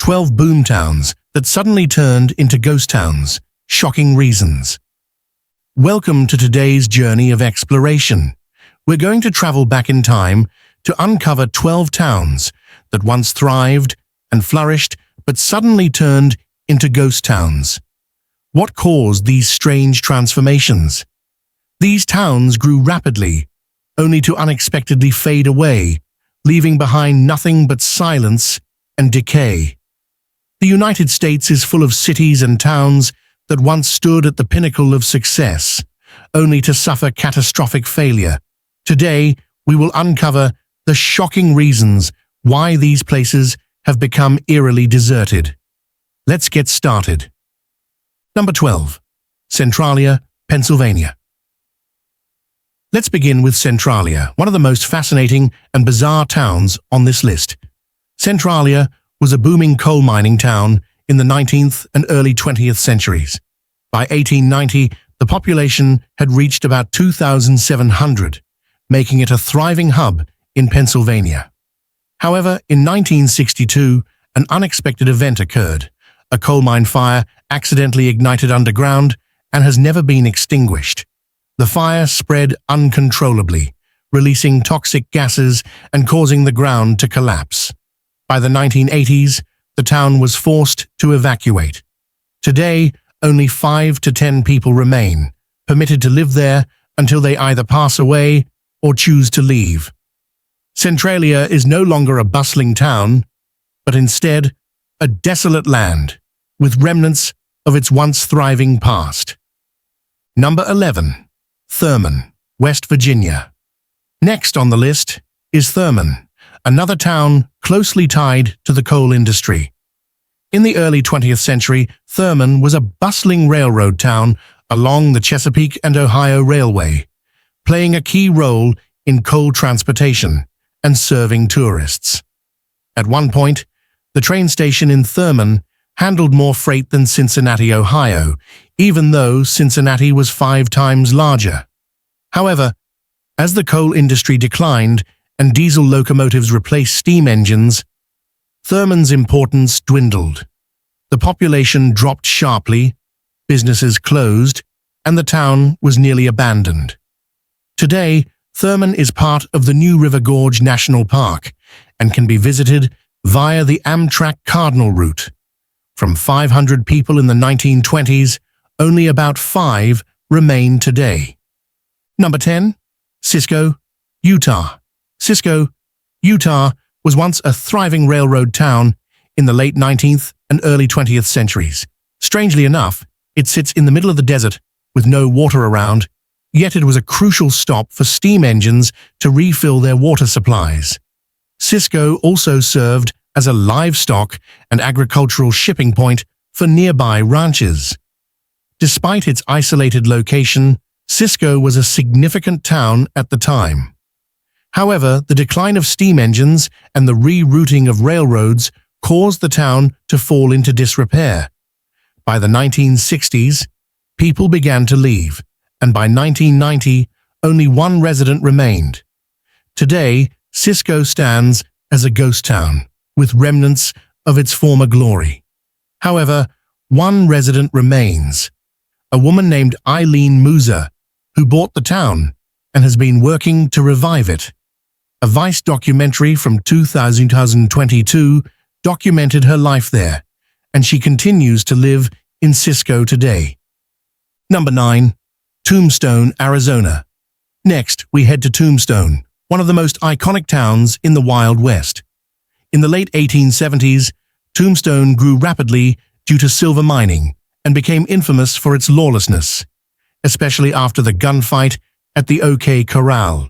12 boomtowns that suddenly turned into ghost towns. Shocking reasons. Welcome to today's journey of exploration. We're going to travel back in time to uncover 12 towns that once thrived and flourished but suddenly turned into ghost towns. What caused these strange transformations? These towns grew rapidly, only to unexpectedly fade away, leaving behind nothing but silence and decay. The United States is full of cities and towns that once stood at the pinnacle of success, only to suffer catastrophic failure. Today, we will uncover the shocking reasons why these places have become eerily deserted. Let's get started. Number 12. Centralia, Pennsylvania. Let's begin with Centralia, one of the most fascinating and bizarre towns on this list. Centralia was a booming coal mining town in the 19th and early 20th centuries. By 1890, the population had reached about 2,700, making it a thriving hub in Pennsylvania. However, in 1962, an unexpected event occurred. A coal mine fire accidentally ignited underground and has never been extinguished. The fire spread uncontrollably, releasing toxic gases and causing the ground to collapse. By the 1980s, the town was forced to evacuate. Today, only 5 to 10 people remain, permitted to live there until they either pass away or choose to leave. Centralia is no longer a bustling town, but instead a desolate land with remnants of its once thriving past. Number 11. Thurman, West Virginia. Next on the list is Thurman, another town closely tied to the coal industry. In the early 20th century, Thurman was a bustling railroad town along the Chesapeake and Ohio Railway, playing a key role in coal transportation and serving tourists. At one point, the train station in Thurman handled more freight than Cincinnati, Ohio, even though Cincinnati was 5 times larger. However, as the coal industry declined and diesel locomotives replaced steam engines, Thurman's importance dwindled. The population dropped sharply, businesses closed, and the town was nearly abandoned. Today, Thurman is part of the New River Gorge National Park and can be visited via the Amtrak Cardinal route. From 500 people in the 1920s, only about 5 remain today. Number 10. Cisco, Utah. Cisco, Utah was once a thriving railroad town in the late 19th and early 20th centuries. Strangely enough, it sits in the middle of the desert with no water around, yet it was a crucial stop for steam engines to refill their water supplies. Cisco also served as a livestock and agricultural shipping point for nearby ranches. Despite its isolated location, Cisco was a significant town at the time. However, the decline of steam engines and the rerouting of railroads caused the town to fall into disrepair. By the 1960s, people began to leave, and by 1990, only 1 resident remained. Today, Cisco stands as a ghost town, with remnants of its former glory. However, 1 resident remains, a woman named Eileen Musa, who bought the town and has been working to revive it. A Vice documentary from 2022 documented her life there, and she continues to live in Cisco today. Number 9. Tombstone, Arizona. Next, we head to Tombstone, one of the most iconic towns in the Wild West. In the late 1870s, Tombstone grew rapidly due to silver mining and became infamous for its lawlessness, especially after the gunfight at the OK Corral.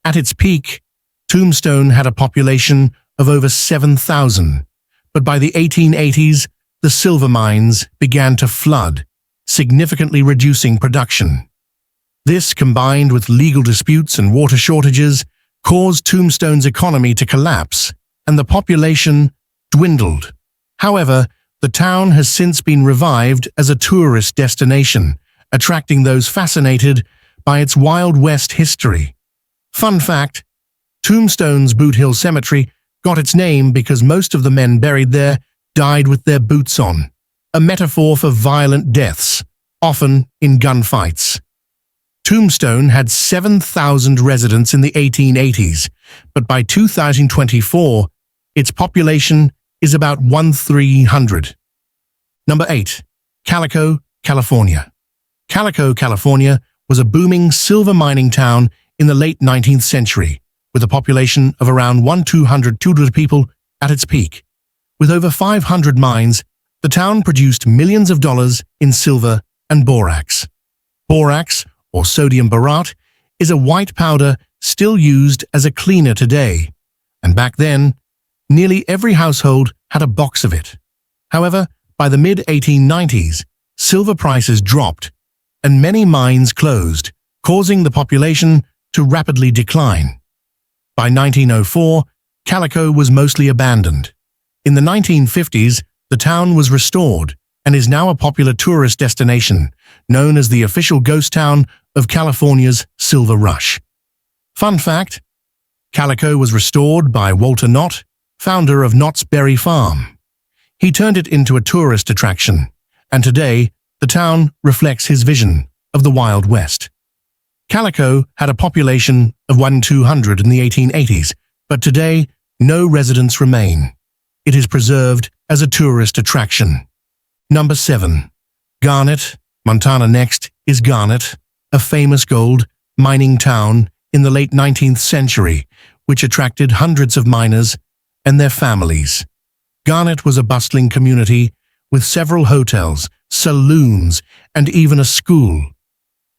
At its peak, Tombstone had a population of over 7,000, but by the 1880s, the silver mines began to flood, significantly reducing production. This, combined with legal disputes and water shortages, caused Tombstone's economy to collapse, and the population dwindled. However, the town has since been revived as a tourist destination, attracting those fascinated by its Wild West history. Fun fact: Tombstone's Boot Hill Cemetery got its name because most of the men buried there died with their boots on, a metaphor for violent deaths, often in gunfights. Tombstone had 7,000 residents in the 1880s, but by 2024, its population is about 1,300. Number 8. Calico, California. Calico, California was a booming silver mining town in the late 19th century, with a population of around 1,200 people at its peak. With over 500 mines, the town produced millions of dollars in silver and borax. Borax, or sodium borate, is a white powder still used as a cleaner today, and back then, nearly every household had a box of it. However, by the mid-1890s, silver prices dropped, and many mines closed, causing the population to rapidly decline. By 1904, Calico was mostly abandoned. In the 1950s, the town was restored and is now a popular tourist destination, known as the official ghost town of California's Silver Rush. Fun fact: Calico was restored by Walter Knott, founder of Knott's Berry Farm. He turned it into a tourist attraction, and today the town reflects his vision of the Wild West. Calico had a population of 1,200 in the 1880s, but today no residents remain. It is preserved as a tourist attraction. Number 7. Garnet, Montana. Next is Garnet, a famous gold mining town in the late 19th century, which attracted hundreds of miners and their families. Garnet was a bustling community with several hotels, saloons, and even a school.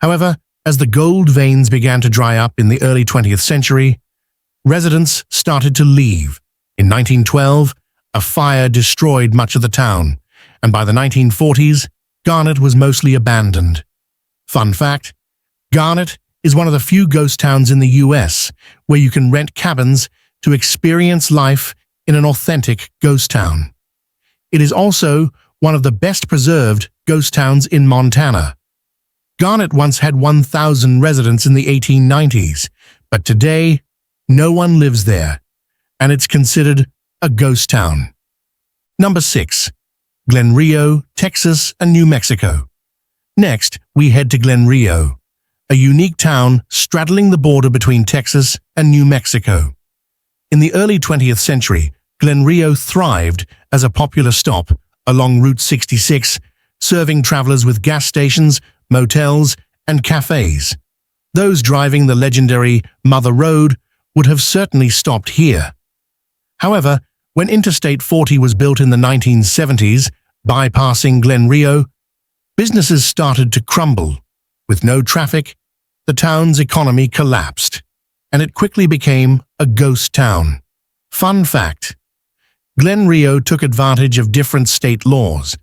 However, as the gold veins began to dry up in the early 20th century, residents started to leave. In 1912, a fire destroyed much of the town, and by the 1940s, Garnet was mostly abandoned. Fun fact: Garnet is one of the few ghost towns in the US where you can rent cabins to experience life in an authentic ghost town. It is also one of the best preserved ghost towns in Montana. Garnet once had 1,000 residents in the 1890s, but today no one lives there, and it's considered a ghost town. Number 6. Glen Rio, Texas and New Mexico. Next, we head to Glen Rio, a unique town straddling the border between Texas and New Mexico. In the early 20th century, Glen Rio thrived as a popular stop along Route 66, serving travelers with gas stations, motels, and cafes. Those driving the legendary Mother Road would have certainly stopped here. However, when Interstate 40 was built in the 1970s, bypassing Glen Rio, businesses started to crumble. With no traffic, the town's economy collapsed, and it quickly became a ghost town. Fun fact: Glen Rio took advantage of different state laws.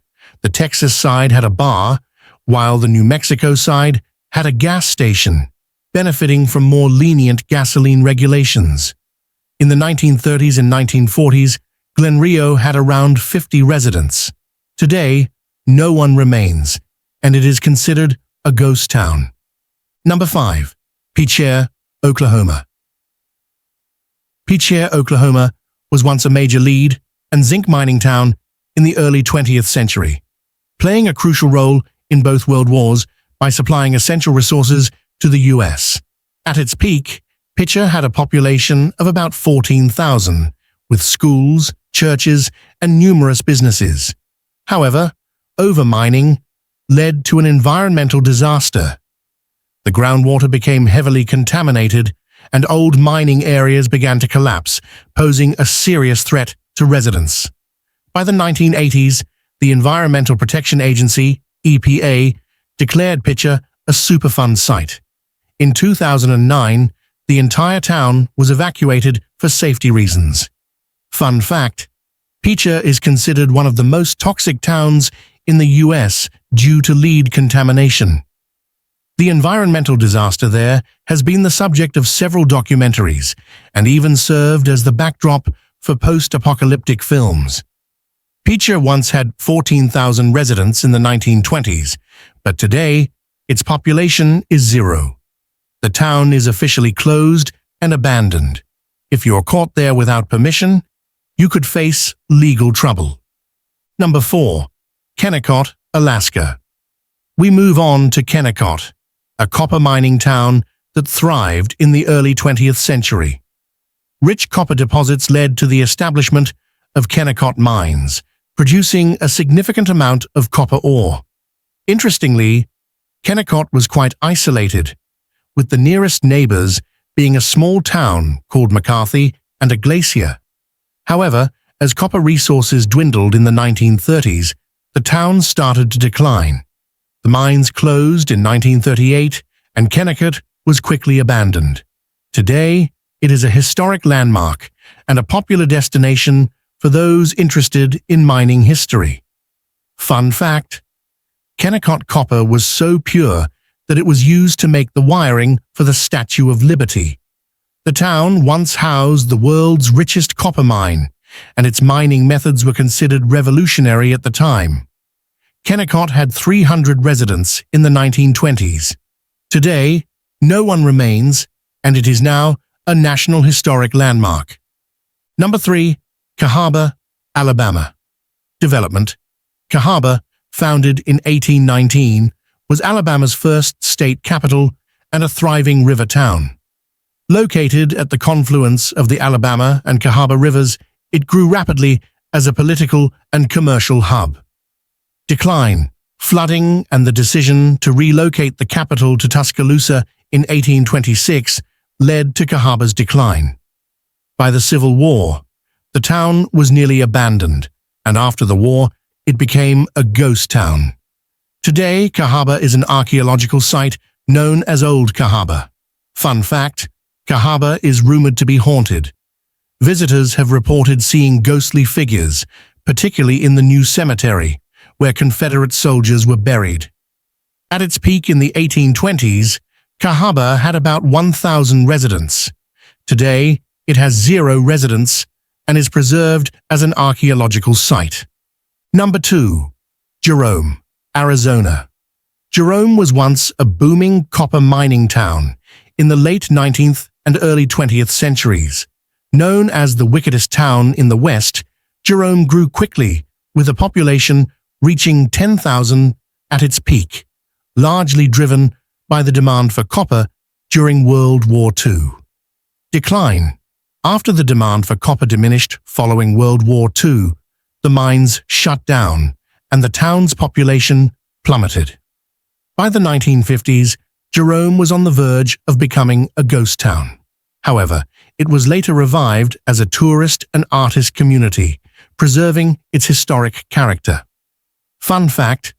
The Texas side had a bar, while the New Mexico side had a gas station, benefiting from more lenient gasoline regulations. In the 1930s and 1940s, Glen Rio had around 50 residents. Today, no one remains, and it is considered a ghost town. Number 5. Picher, Oklahoma. Picher, Oklahoma was once a major lead and zinc mining town in the early 20th century, playing a crucial role in both world wars by supplying essential resources to the US. At its peak, Picher had a population of about 14,000, with schools, churches, and numerous businesses. However, overmining led to an environmental disaster. The groundwater became heavily contaminated, and old mining areas began to collapse, posing a serious threat to residents. By the 1980s, the Environmental Protection Agency, EPA, declared Picher a Superfund site. In 2009, the entire town was evacuated for safety reasons. Fun fact: Picher is considered one of the most toxic towns in the US due to lead contamination. The environmental disaster there has been the subject of several documentaries and even served as the backdrop for post-apocalyptic films. Picher once had 14,000 residents in the 1920s, but today its population is 0. The town is officially closed and abandoned. If you're caught there without permission, you could face legal trouble. Number 4. Kennecott, Alaska. We move on to Kennecott, a copper mining town that thrived in the early 20th century. Rich copper deposits led to the establishment of Kennecott mines, producing a significant amount of copper ore. Interestingly, Kennecott was quite isolated, with the nearest neighbors being a small town called McCarthy and a glacier. However, as copper resources dwindled in the 1930s, the town started to decline. The mines closed in 1938, and Kennecott was quickly abandoned. Today, it is a historic landmark and a popular destination for those interested in mining history. Fun fact: Kennecott copper was so pure that it was used to make the wiring for the Statue of Liberty. The town once housed the world's richest copper mine, and its mining methods were considered revolutionary at the time. Kennecott had 300 residents in the 1920s. Today, no one remains, and it is now a National Historic Landmark. Number 3. Cahaba, Alabama. Development. Cahaba, founded in 1819, was Alabama's first state capital and a thriving river town. Located at the confluence of the Alabama and Cahaba rivers, it grew rapidly as a political and commercial hub. Decline, flooding, and the decision to relocate the capital to Tuscaloosa in 1826 led to Cahaba's decline. By the Civil War, the town was nearly abandoned, and after the war, it became a ghost town. Today, Cahaba is an archaeological site known as Old Cahaba. Fun fact: Cahaba is rumored to be haunted. Visitors have reported seeing ghostly figures, particularly in the new cemetery, where Confederate soldiers were buried. At its peak in the 1820s, Cahaba had about 1,000 residents. Today, it has 0 residents and is preserved as an archaeological site. Number 2. Jerome, Arizona. Jerome was once a booming copper mining town in the late 19th and early 20th centuries. Known as the wickedest town in the West, Jerome grew quickly, with a population reaching 10,000 at its peak, largely driven by the demand for copper during World War II. Decline. After the demand for copper diminished following World War II, the mines shut down and the town's population plummeted. By the 1950s, Jerome was on the verge of becoming a ghost town. However, it was later revived as a tourist and artist community, preserving its historic character. Fun fact: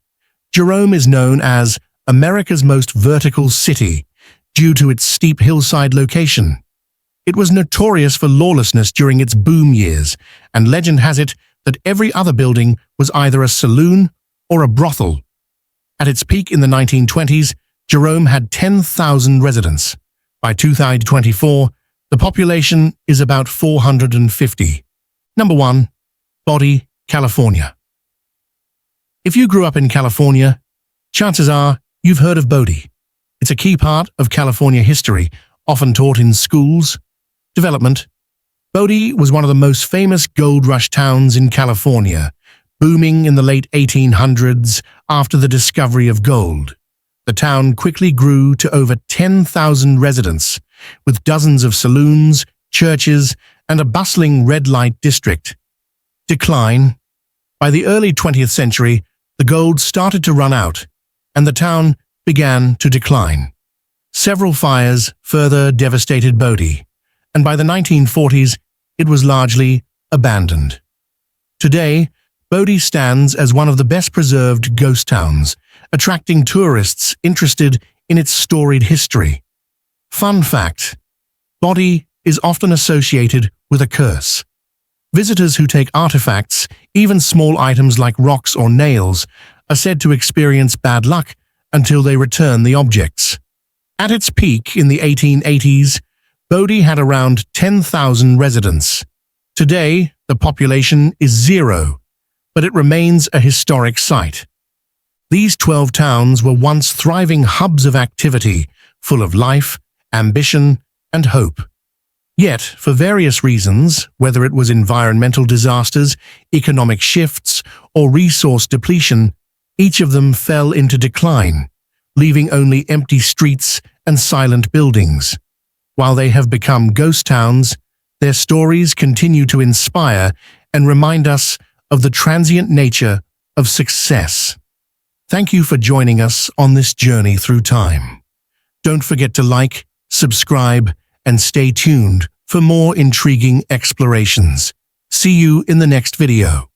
Jerome is known as America's most vertical city due to its steep hillside location. It was notorious for lawlessness during its boom years, and legend has it that every other building was either a saloon or a brothel. At its peak in the 1920s, Jerome had 10,000 residents. By 2024, the population is about 450. Number 1. Bodie, California. If you grew up in California, chances are you've heard of Bodie. It's a key part of California history, often taught in schools. Development. Bodie was one of the most famous gold rush towns in California, booming in the late 1800s after the discovery of gold. The town quickly grew to over 10,000 residents, with dozens of saloons, churches, and a bustling red light district. Decline. By the early 20th century, the gold started to run out, and the town began to decline. Several fires further devastated Bodie, and by the 1940s, it was largely abandoned. Today, Bodie stands as one of the best-preserved ghost towns, attracting tourists interested in its storied history. Fun fact: Bodie is often associated with a curse. Visitors who take artifacts, even small items like rocks or nails, are said to experience bad luck until they return the objects. At its peak in the 1880s, Bodie had around 10,000 residents. Today, the population is 0, but it remains a historic site. These 12 towns were once thriving hubs of activity, full of life, ambition, and hope. Yet, for various reasons, whether it was environmental disasters, economic shifts, or resource depletion, each of them fell into decline, leaving only empty streets and silent buildings. While they have become ghost towns, their stories continue to inspire and remind us of the transient nature of success. Thank you for joining us on this journey through time. Don't forget to like, subscribe, and stay tuned for more intriguing explorations. See you in the next video.